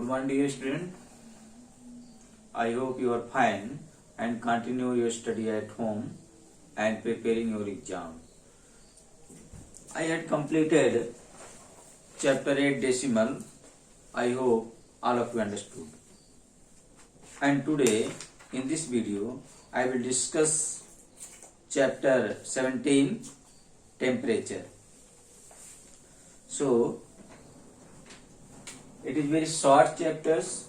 morning, dear student. I hope you are fine and continue your study at home and preparing your exam. I had completed chapter 8 decimal. I hope all of you understood. And today in this video I will discuss chapter 17 temperature. So it is very short chapters.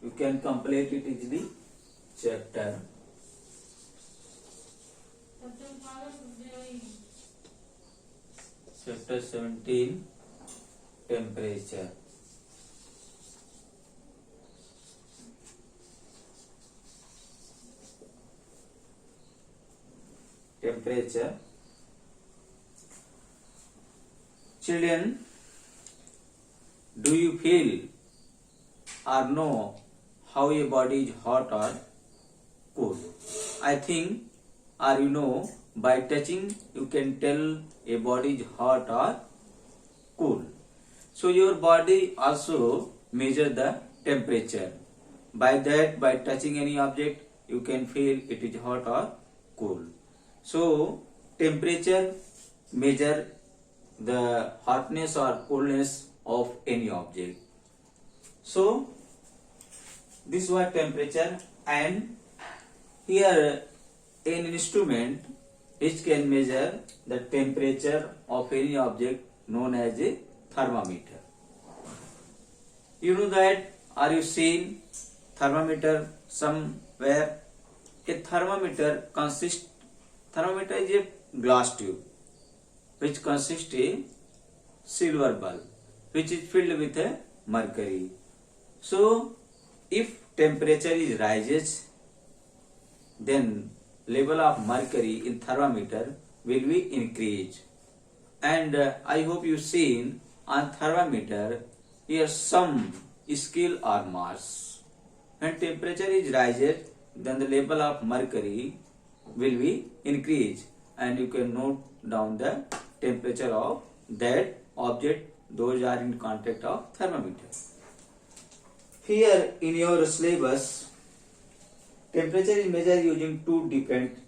You can complete it easily. Chapter 17 temperature. Temperature. Children, do you feel or know how a body is hot or cold? I think, or you know, by touching you can tell a body is hot or cool. So your body also measure the temperature. By that, by touching any object, you can feel it is hot or cool. So temperature measure the hotness or coolness of any object. So this was temperature, and here an instrument which can measure the temperature of any object known as a thermometer. You know that, are you seen thermometer somewhere? A thermometer is a glass tube which consists a silver bulb which is filled with a mercury. So if temperature is rises, then level of mercury in thermometer will be increased. And I hope you seen on thermometer here some scale or mass. When temperature is rises, then the level of mercury will be increased, and you can note down the temperature of that object. Those are in contact of thermometer. Here in your syllabus, temperature is measured using two different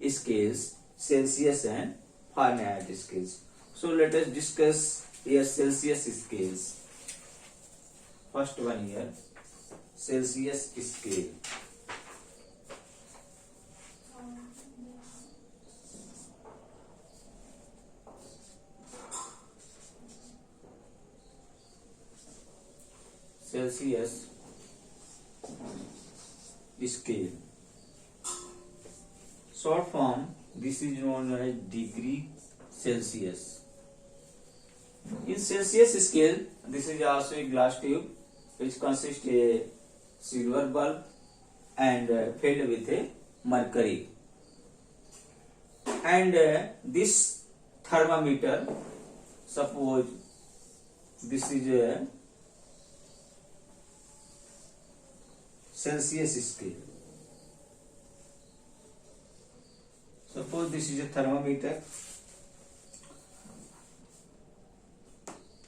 scales, Celsius and Fahrenheit scales. So let us discuss here Celsius scales. First one here, Celsius scale. Celsius scale. Short form, this is known as degree Celsius. In Celsius scale, this is also a glass tube which consists a silver bulb and filled with a mercury. And this thermometer, suppose this is a Celsius scale. Suppose this is a thermometer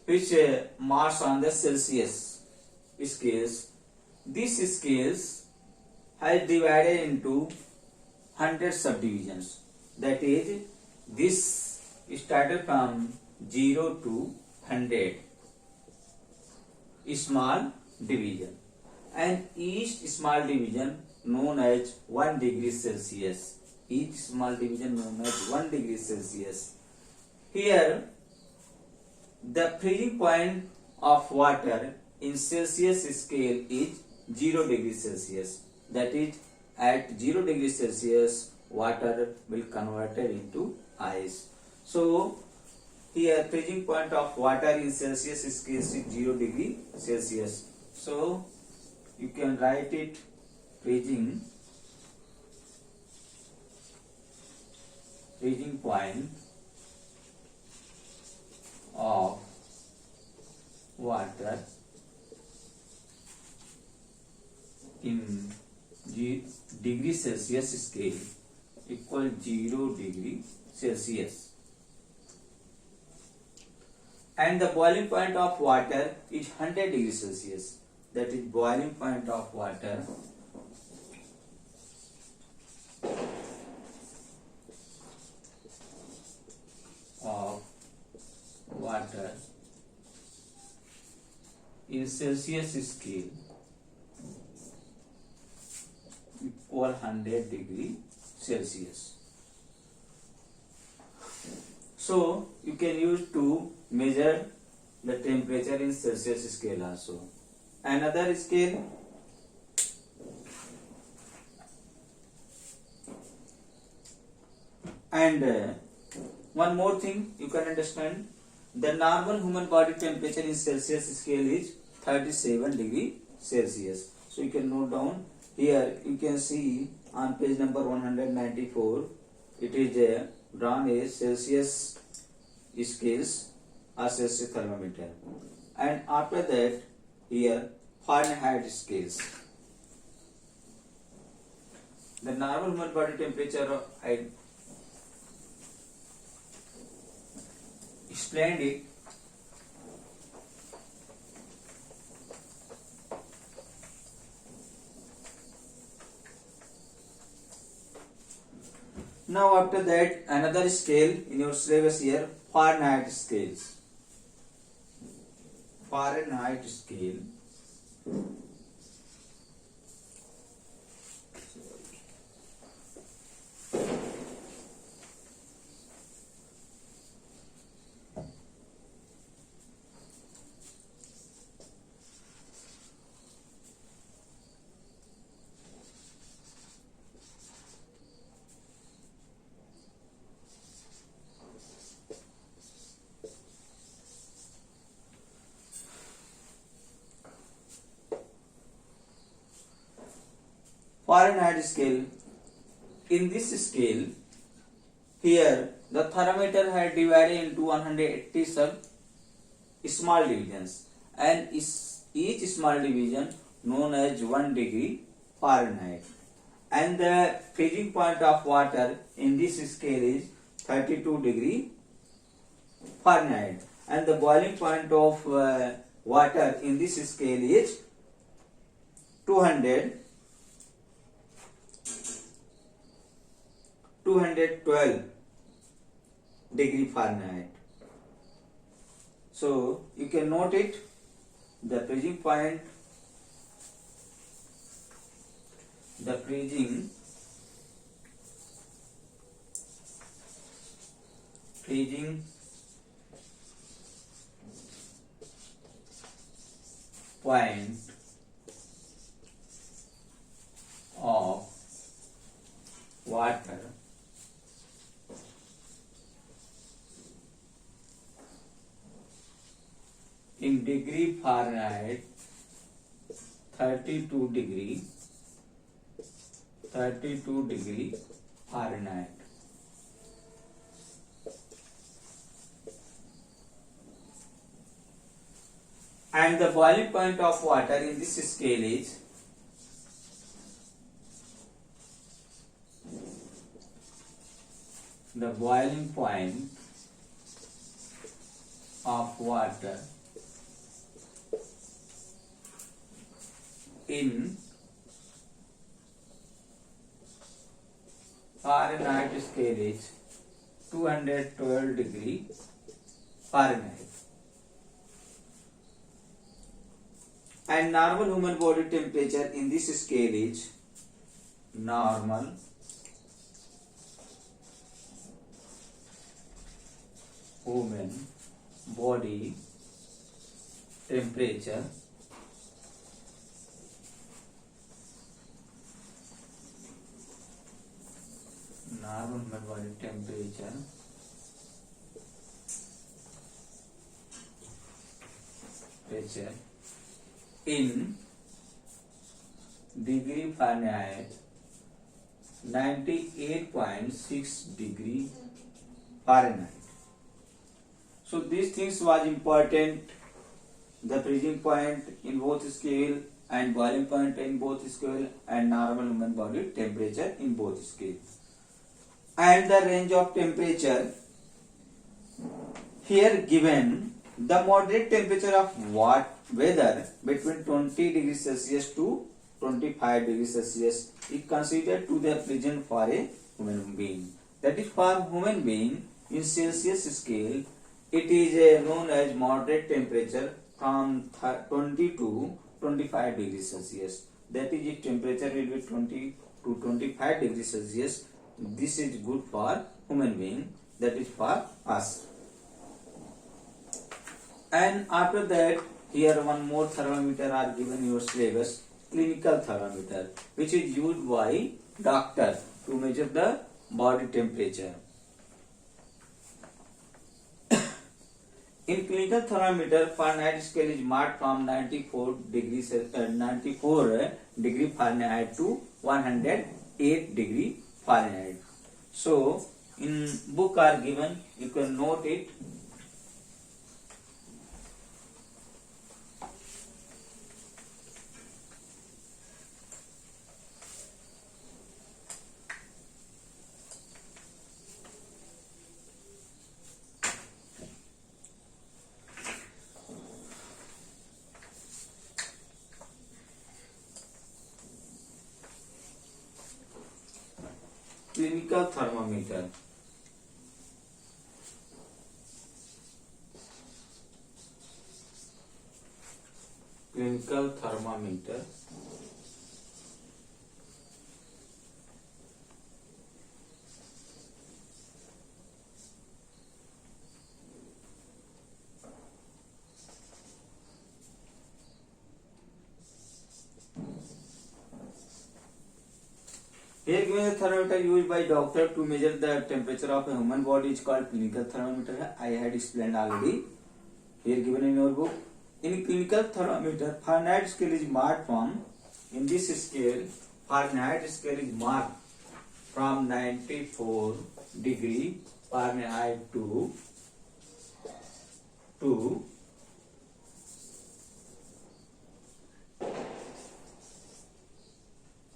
which marks on the Celsius scales. This scales has divided into 100 subdivisions. That is, this started from 0 to 100 small division, and each small division known as 1 degree Celsius. Each small division known as 1 degree Celsius. Here, the freezing point of water in Celsius scale is 0 degree Celsius. That is, at 0 degree Celsius, water will convert into ice. So, here freezing point of water in Celsius scale is 0 degree Celsius. So, you can write it freezing point of water in degree Celsius scale equal 0 degree Celsius. and the boiling point of water is 100 degrees Celsius. That is boiling point of water in Celsius scale equal 100 degree Celsius. So you can use to measure the temperature in Celsius scale also. Another scale, and one more thing you can understand, the normal human body temperature in Celsius scale is 37 degree Celsius. So you can note down here. You can see on page number 194 it is drawn a Celsius scales or Celsius thermometer, and after that here Fahrenheit scales. The normal human body temperature I explained it. Now after that another scale in your syllabus here, Fahrenheit scales. Fahrenheit scale Fahrenheit scale. In this scale, here the thermometer had divided into 180 small divisions, and each small division known as 1 degree Fahrenheit. And the freezing point of water in this scale is 32 degree Fahrenheit, and the boiling point of water in this scale is 212 degree Fahrenheit. So you can note it, the freezing point, freezing point of water in degree Fahrenheit 32 degree Fahrenheit. And the boiling point of water in this scale is the boiling point of water in Fahrenheit scale is 212 degree Fahrenheit. And normal human body temperature in this scale is normal human body temperature in degree Fahrenheit 98.6 degree Fahrenheit. So these things was important, the freezing point in both scale and boiling point in both scale and normal human body temperature in both scales. And the range of temperature here given The moderate temperature of weather between 20 degrees Celsius to 25 degrees Celsius is considered to be pleasant for a human being. That is, for human being in Celsius scale, it is known as moderate temperature from 20 to 25 degrees Celsius. That is, if temperature will be 20 to 25 degrees Celsius, this is good for human being. That is for us. And after that, here one more thermometer are given in your syllabus, clinical thermometer, which is used by doctor to measure the body temperature. In clinical thermometer, Fahrenheit scale is marked from 94 degree Fahrenheit to 108 degree Fahrenheit. So, in book are given, you can note it. Clinical thermometer. Clinical thermometer. Here given the thermometer used by doctor to measure the temperature of a human body is called clinical thermometer. I had explained already. Here given in your book. In clinical thermometer, Fahrenheit scale is marked from, in this scale, Fahrenheit scale is marked from 94 degree Fahrenheit to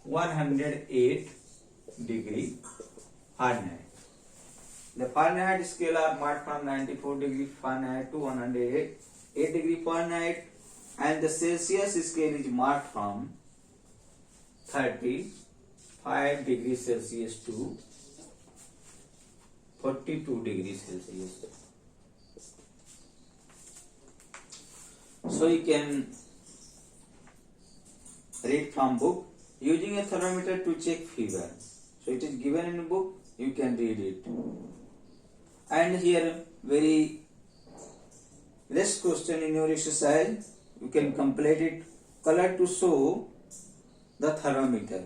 108 degree Fahrenheit. The Fahrenheit scale are marked from 94 degree Fahrenheit to 108 degree Fahrenheit, and the Celsius scale is marked from 35 degrees Celsius to 42 degrees Celsius. So you can read from book. Using a thermometer to check fever. So it is given in the book, you can read it. And here very less question in your exercise, you can complete it. Color to show the thermometer.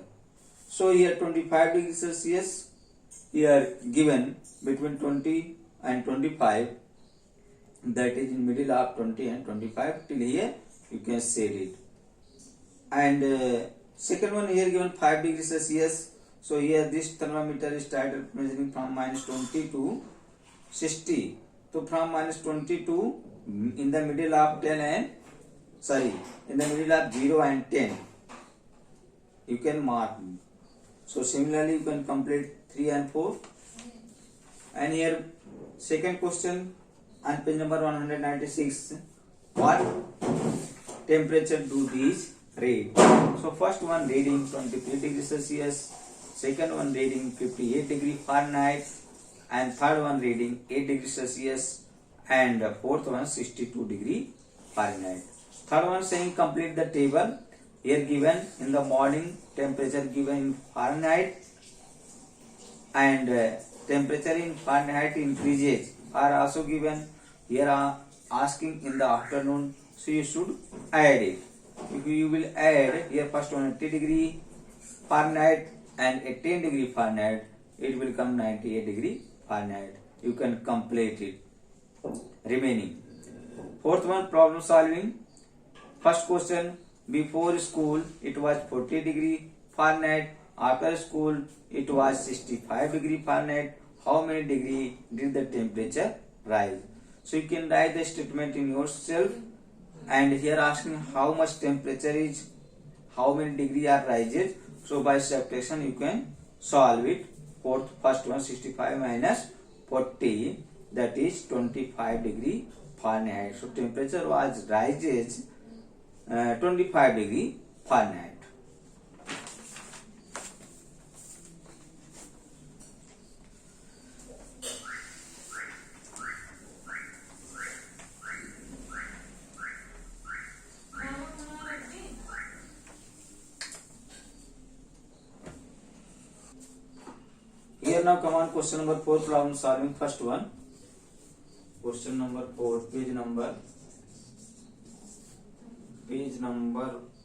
So here 25 degrees Celsius, here given between 20 and 25, that is in middle of 20 and 25, till here you can say it. And second one here given 5 degrees Celsius. So here this thermometer is started measuring from -20 to 60. So from -20 to in the middle of 10 and in the middle of 0 and 10, you can mark. So similarly you can complete 3 and 4. And here second question on page number 196. What temperature do these read? So first one reading 23 degrees Celsius, second one reading 58 degree Fahrenheit, and third one reading 8 degrees Celsius, and fourth one 62 degree Fahrenheit. Third one saying complete the table. Here given in the morning temperature given in Fahrenheit, and temperature in Fahrenheit increases are also given. Here are asking in the afternoon, so you should add it. If you will add here first one 80 degree Fahrenheit and a 10 degree Fahrenheit, it will come 98 degree Fahrenheit. You can complete it. Remaining. Fourth one problem solving. First question, before school it was 40 degree Fahrenheit. After school it was 65 degree Fahrenheit. How many degree did the temperature rise? So you can write the statement in yourself. And here asking how much temperature is, how many degree are rises. So by subtraction you can solve it. First one 65 minus 40, that is 25 degree Fahrenheit. So temperature was rises 25 degree Fahrenheit. Here now come on question number 4, problem solving. First one, question number 4, page number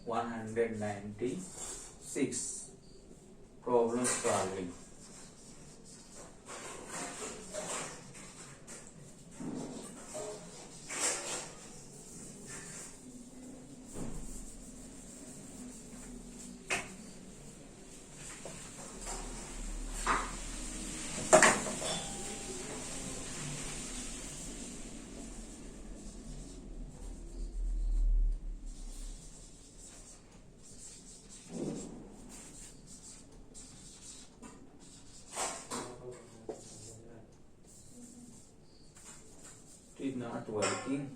196, problem solving. It is not working.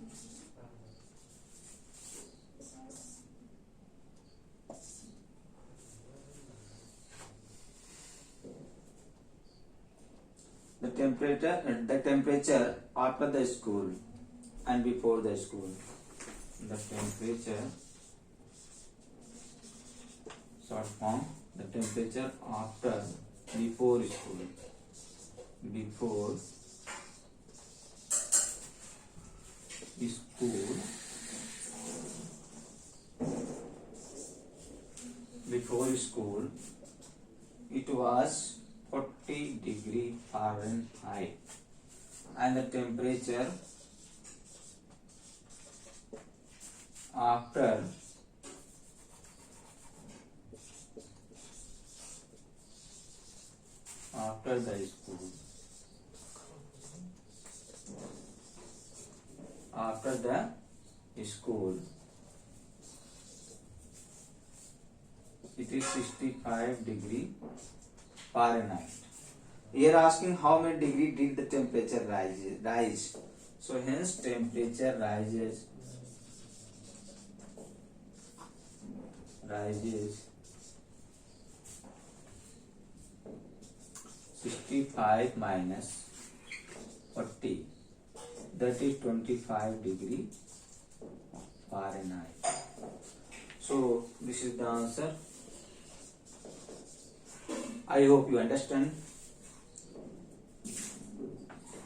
The temperature after the school and before the school. The temperature, short form, the temperature after, before school. Before school, it was 40 degree Fahrenheit, and the temperature after the school, it is 65 degree Fahrenheit. Here asking how many degree did the temperature rise. So hence temperature rises 65 minus 40, that is 25 degree Fahrenheit. So this is the answer. I hope you understand.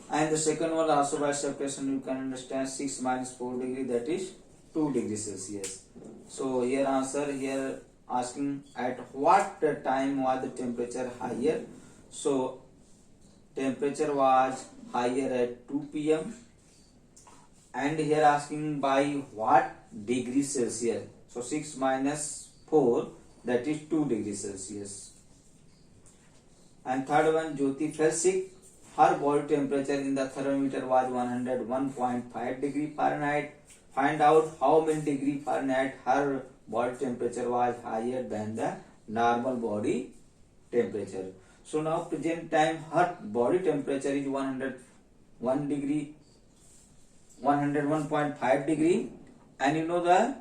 And the second one also by subtraction you can understand. 6 minus 4 degree, that is 2 degrees Celsius. So here answer, here asking at what time was the temperature higher. So temperature was higher at 2 p.m. and here asking by what degree Celsius. So 6 minus 4, that is 2 degrees Celsius. And third one, Jyoti fell sick. Her body temperature in the thermometer was 101.5 degree Fahrenheit. Find out how many degree Fahrenheit her body temperature was higher than the normal body temperature. So now present time her body temperature is 101.5 degree, and you know the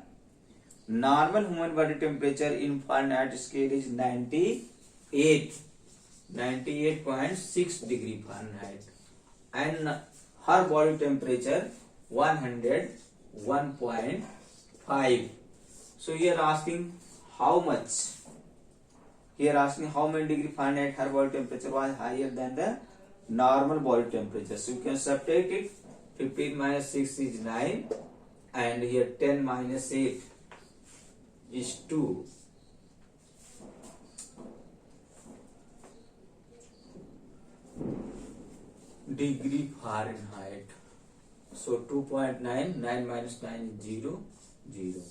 normal human body temperature in Fahrenheit scale is 98.6 degree Fahrenheit, and her body temperature 101.5. So here asking how much. Here asking how many degree Fahrenheit her body temperature was higher than the normal body temperature. So you can subtract it. 15 minus 6 is 9, and here 10 minus 8 is 2. Degree Fahrenheit. So 2.9, 9 minus 9 is 0, 0.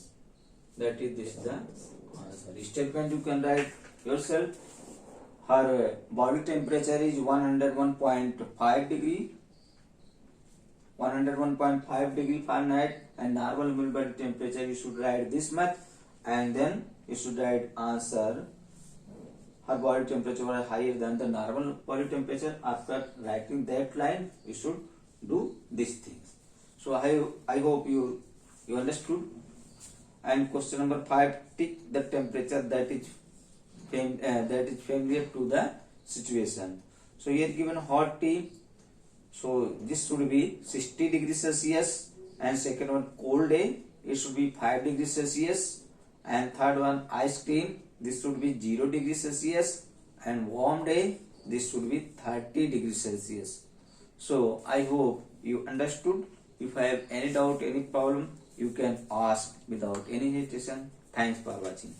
That is this the answer. Statement you can write yourself. Her body temperature is 101.5 degree Fahrenheit, and normal human body temperature you should write this much, and then you should write answer. Her body temperature was higher than the normal body temperature. After writing that line, you should do this thing. So I hope you understood. And question number 5, tick the temperature that is familiar to the situation. So here given hot tea, so this should be 60 degrees Celsius, and second one cold day, it should be 5 degrees Celsius, and third one ice cream, this should be 0 degrees Celsius, and warm day, this should be 30 degrees Celsius. So I hope you understood. If I have any doubt, any problem, you can ask without any hesitation. Thanks for watching.